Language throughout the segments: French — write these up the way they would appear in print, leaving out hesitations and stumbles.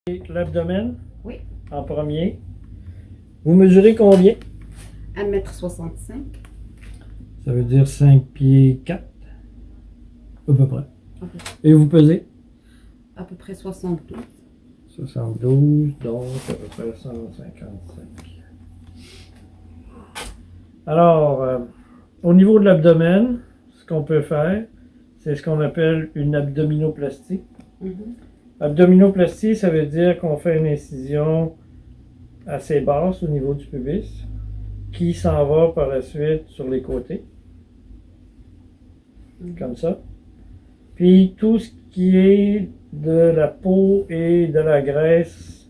L'abdomen Oui. en premier. Vous mesurez combien? 1,65 m. Ça veut dire 5 pieds 4, à peu près. Okay. Et vous pesez? À peu près 72. 72, donc à peu près 155. Alors, au niveau de l'abdomen, ce qu'on peut faire, c'est ce qu'on appelle une abdominoplastie. Abdominoplastie, ça veut dire qu'on fait une incision assez basse au niveau du pubis qui s'en va par la suite sur les côtés, comme ça. Puis tout ce qui est de la peau et de la graisse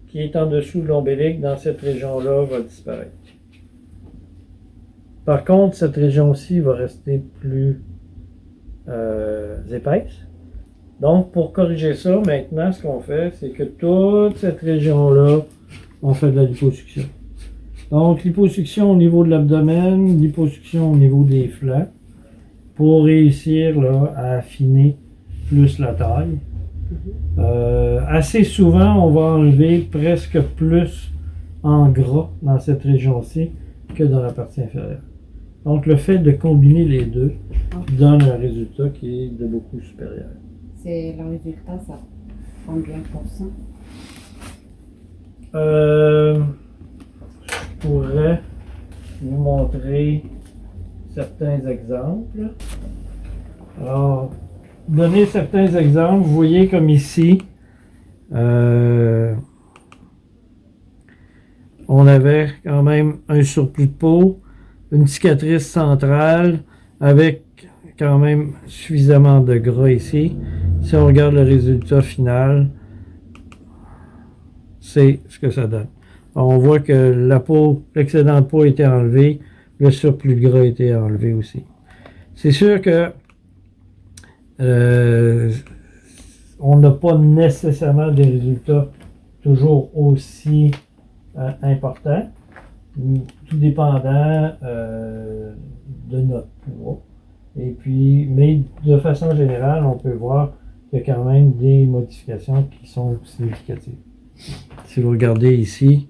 qui est en dessous de l'ombilic dans cette région-là va disparaître. Par contre, cette région-ci va rester plus épaisse. Donc, pour corriger ça, maintenant, ce qu'on fait, c'est que toute cette région-là, on fait de la liposuction. Donc, liposuction au niveau de l'abdomen, liposuction au niveau des flancs, pour réussir là, à affiner plus la taille. Assez souvent, on va enlever presque plus en gras dans cette région-ci que dans la partie inférieure. Donc, le fait de combiner les deux donne un résultat qui est de beaucoup supérieur. C'est le résultat, ça combien pour cent? Je pourrais vous montrer certains exemples. Alors, donner certains exemples, vous voyez comme ici, on avait quand même un surplus de peau, une cicatrice centrale avec quand même suffisamment de gras ici. Si on regarde le résultat final, c'est ce que ça donne. On voit que la peau, l'excédent de peau a été enlevé, le surplus de gras a été enlevé aussi. C'est sûr que on n'a pas nécessairement des résultats toujours aussi importants, tout dépendant de notre poids. Et puis, mais de façon générale, on peut voir qu'il y a quand même des modifications qui sont significatives. Si vous regardez ici,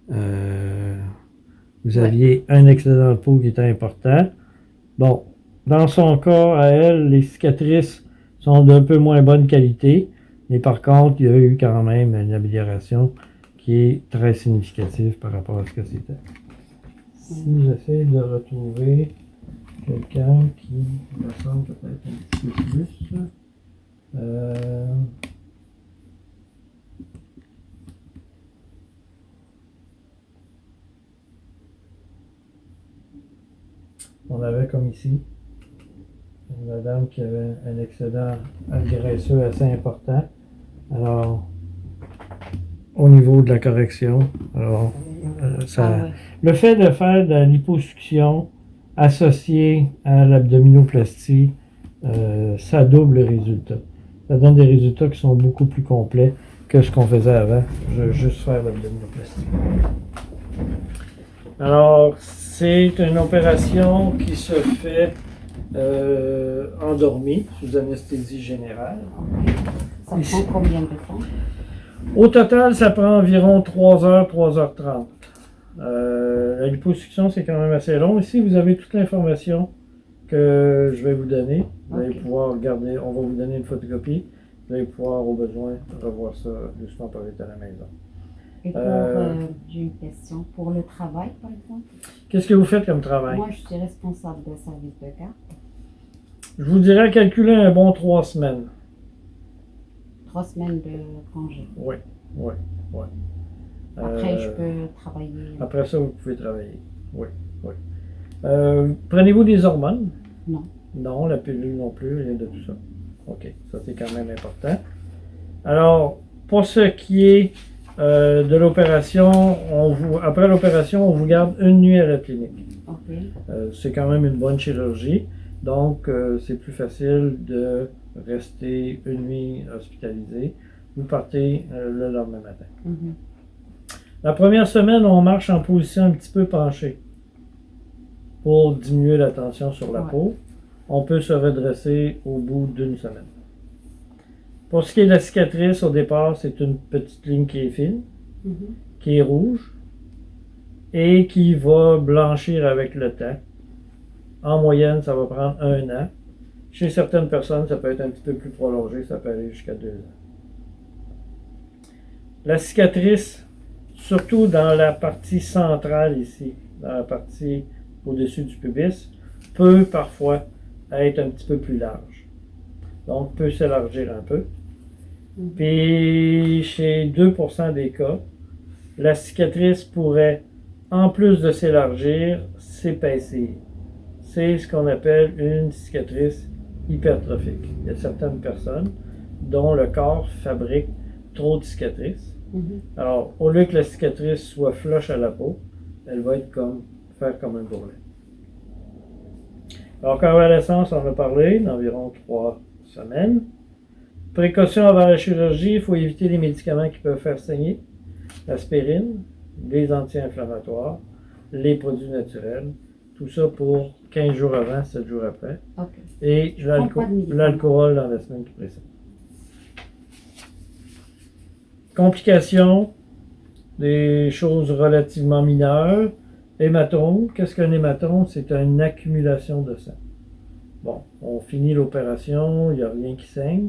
vous aviez un excédent de peau qui était important. Bon, dans son cas, à elle, les cicatrices sont d'un peu moins bonne qualité, mais par contre, il y a eu quand même une amélioration qui est très significative par rapport à ce que c'était. Si j'essaie de retrouver quelqu'un qui ressemble peut-être un petit peu plus. On avait comme ici une madame qui avait un excédent graisseux assez important. Alors, au niveau de la correction, alors, le fait de faire de la liposuction associée à l'abdominoplastie, ça double le résultat. Ça donne des résultats qui sont beaucoup plus complets que ce qu'on faisait avant. Je vais juste faire l'abdominoplastie. Alors, c'est une opération qui se fait endormi, sous anesthésie générale. Ça prend combien de temps? Au total, ça prend environ 3 heures, 3h30. La liposuction, c'est quand même assez long. Ici, vous avez toute l'information que je vais vous donner. Vous allez pouvoir regarder, on va vous donner une photocopie. Vous allez pouvoir, au besoin, revoir ça doucement par à la maison. Et j'ai une question. Pour le travail, par exemple? Qu'est-ce que vous faites comme travail? Moi, je suis responsable de service de garde. Je vous dirais calculer un bon 3 semaines. 3 semaines de congé. Oui. Après, je peux travailler. Après ça, vous pouvez travailler. Oui. Prenez-vous des hormones? Non. Non, la pilule non plus, rien de tout ça. OK, ça c'est quand même important. Alors, pour ce qui est de l'opération, après l'opération, on vous garde une nuit à la clinique. C'est quand même une bonne chirurgie, donc c'est plus facile de rester une nuit hospitalisé. Vous partez le lendemain matin. La première semaine, on marche en position un petit peu penchée pour diminuer la tension sur la peau. On peut se redresser au bout d'une semaine. Pour ce qui est de la cicatrice, au départ, c'est une petite ligne qui est fine, qui est rouge, et qui va blanchir avec le temps. En moyenne, ça va prendre 1 an. Chez certaines personnes, ça peut être un petit peu plus prolongé, ça peut aller jusqu'à 2 ans. La cicatrice, surtout dans la partie centrale ici, dans la partie au-dessus du pubis, peut parfois être un petit peu plus large. Donc, peut s'élargir un peu. Puis, chez 2% des cas, la cicatrice pourrait, en plus de s'élargir, s'épaissir. C'est ce qu'on appelle une cicatrice hypertrophique. Il y a certaines personnes dont le corps fabrique trop de cicatrices. Alors, au lieu que la cicatrice soit flush à la peau, elle va être faire comme un bourrelet. Alors, convalescence, on en a parlé, d'environ 3 semaines. Précaution avant la chirurgie, il faut éviter les médicaments qui peuvent faire saigner, l'aspirine, les anti-inflammatoires, les produits naturels, tout ça pour 15 jours avant, 7 jours après. Okay. Et l'alcool dans la semaine qui précède. Complications, des choses relativement mineures. Hématome, qu'est-ce qu'un hématome? C'est une accumulation de sang. Bon, on finit l'opération, il n'y a rien qui saigne.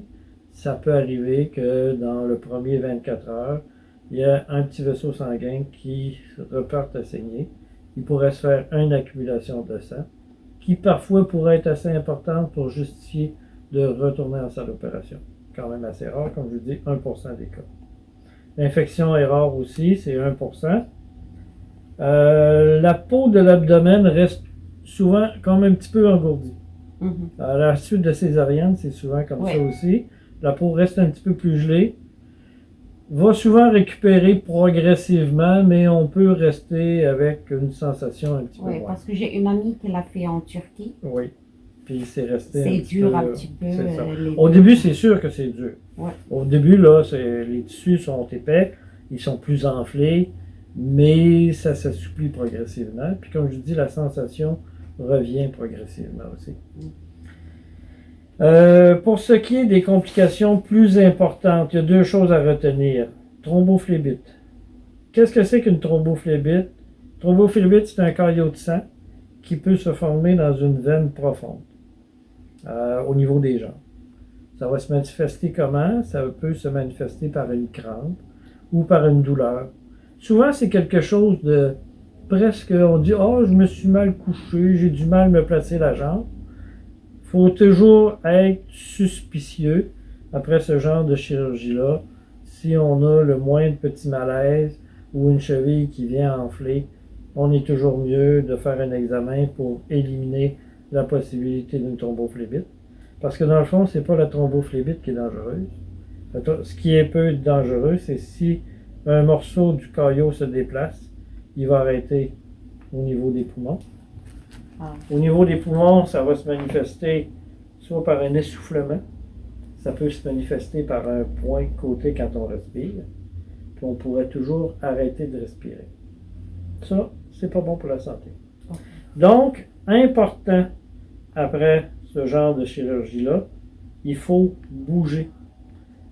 Ça peut arriver que dans le premier 24 heures, il y a un petit vaisseau sanguin qui reparte à saigner. Il pourrait se faire une accumulation de sang, qui parfois pourrait être assez importante pour justifier de retourner en salle d'opération. Quand même assez rare, comme je vous dis, 1% des cas. L'infection est rare aussi, c'est 1%. La peau de l'abdomen reste souvent comme un petit peu engourdie. À la suite de césarienne, c'est souvent comme ça aussi. La peau reste un petit peu plus gelée. Va souvent récupérer progressivement, mais on peut rester avec une sensation un petit peu moins. Oui, parce que j'ai une amie qui l'a fait en Turquie. Oui. Puis c'est resté c'est dur un petit peu. Au début, c'est sûr que c'est dur. Ouais. Au début, là, les tissus sont épais, ils sont plus enflés, mais ça s'assouplit progressivement. Puis comme je dis, la sensation revient progressivement aussi. Pour ce qui est des complications plus importantes, il y a 2 choses à retenir. Thrombophlébite. Qu'est-ce que c'est qu'une thrombophlébite? Thrombophlébite, c'est un caillot de sang qui peut se former dans une veine profonde, au niveau des jambes. Ça va se manifester comment? Ça peut se manifester par une crampe ou par une douleur. Souvent, c'est quelque chose de presque, on dit « Oh, je me suis mal couché, j'ai du mal à me placer la jambe ». Il faut toujours être suspicieux après ce genre de chirurgie-là. Si on a le moindre petit malaise ou une cheville qui vient enfler, on est toujours mieux de faire un examen pour éliminer la possibilité d'une thrombophlébite. Parce que dans le fond, c'est pas la thrombophlébite qui est dangereuse. Ce qui est peu dangereux, c'est si un morceau du caillot se déplace, il va arrêter au niveau des poumons. Au niveau des poumons, ça va se manifester soit par un essoufflement, ça peut se manifester par un point côté quand on respire, puis on pourrait toujours arrêter de respirer. Ça, c'est pas bon pour la santé. Donc, important, après ce genre de chirurgie-là, il faut bouger.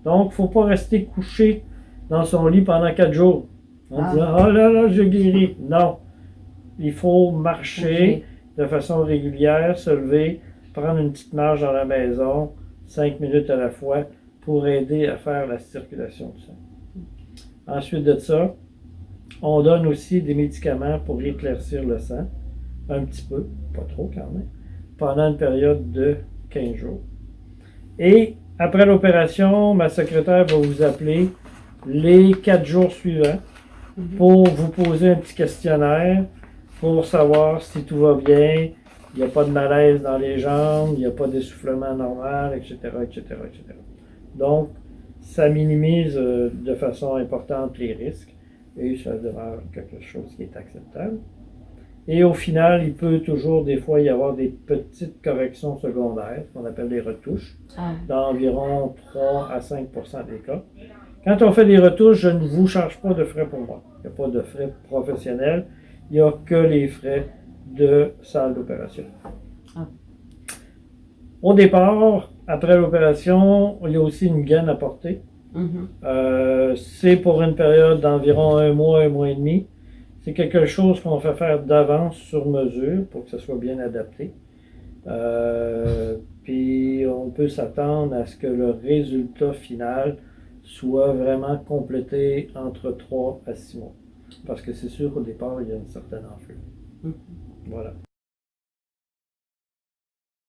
Donc, il ne faut pas rester couché dans son lit pendant 4 jours en disant « Oh là là, je guéris ». Non, il faut marcher de façon régulière, se lever, prendre une petite marche dans la maison, 5 minutes à la fois, pour aider à faire la circulation du sang. Ensuite de ça, on donne aussi des médicaments pour éclaircir le sang, un petit peu, pas trop quand même, pendant une période de 15 jours. Et après l'opération, ma secrétaire va vous appeler les 4 jours suivants pour vous poser un petit questionnaire pour savoir si tout va bien, il n'y a pas de malaise dans les jambes, il n'y a pas d'essoufflement normal, etc., etc., etc. Donc, ça minimise de façon importante les risques et ça demeure quelque chose qui est acceptable. Et au final, il peut toujours des fois y avoir des petites corrections secondaires, qu'on appelle des retouches, dans environ 3 à 5% des cas. Quand on fait des retouches, je ne vous charge pas de frais pour moi. Il n'y a pas de frais professionnels, il n'y a que les frais de salle d'opération. Au départ, après l'opération, il y a aussi une gaine à porter. Mhm. C'est pour une période d'environ un mois et demi. C'est quelque chose qu'on fait faire d'avance sur mesure pour que ça soit bien adapté. Puis on peut s'attendre à ce que le résultat final soit vraiment complété entre 3 à 6 mois. Parce que c'est sûr qu'au départ, il y a une certaine enflure. Mhm. Voilà.